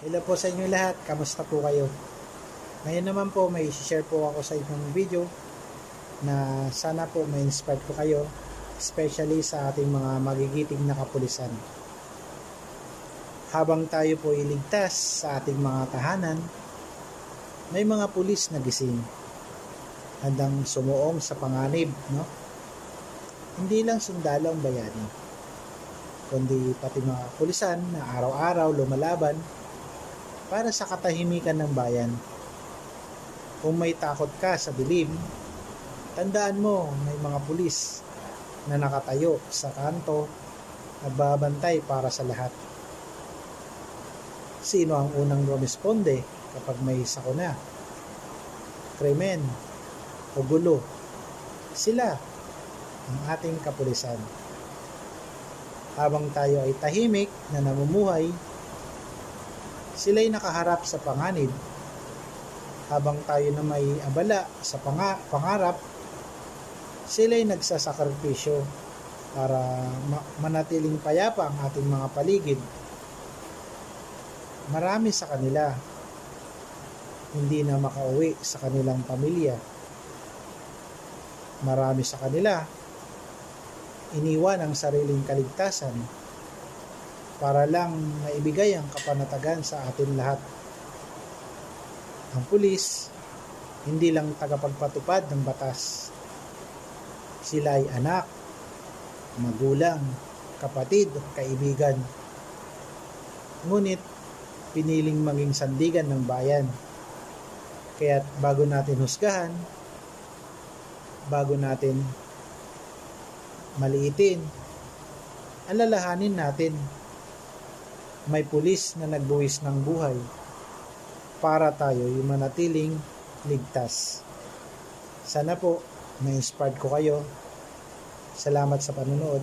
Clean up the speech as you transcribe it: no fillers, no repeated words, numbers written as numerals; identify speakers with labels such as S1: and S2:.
S1: Hello po sa inyo lahat, kamusta po kayo? Ngayon naman po may share po ako sa inyong video na sana po ma-inspire ko kayo, especially sa ating mga magigiting na kapulisan. Habang tayo po iligtas sa ating mga tahanan, may mga pulis na gising, handang sumuong sa panganib, no? Hindi lang sundalo ang bayani, kundi pati mga pulisan na araw-araw lumalaban para sa katahimikan ng bayan. Kung may takot ka sa dilim, tandaan mo may mga pulis na nakatayo sa kanto, nagbabantay para sa lahat. Sino ang unang rumisponde kapag may sakuna, krimen o gulo? Sila ang ating kapulisan. Habang tayo ay tahimik na namumuhay, sila'y nakaharap sa panganib. Habang tayo na may abala sa pangarap, sila'y nagsasakripisyo para manatiling payapa ang ating mga paligid. Marami sa kanila hindi na makauwi sa kanilang pamilya. Marami sa kanila iniwan ang sariling kaligtasan para lang maibigay ang kapanatagan sa atin lahat. Ang pulis, hindi lang tagapagpatupad ng batas. Sila ay anak, magulang, kapatid at kaibigan. Ngunit, piniling maging sandigan ng bayan. Kaya't bago natin husgahan, bago natin maliitin, alalahanin natin may pulis na nagbuwis ng buhay para tayo yung manatiling ligtas. Sana po na-inspired ko kayo. Salamat sa panonood.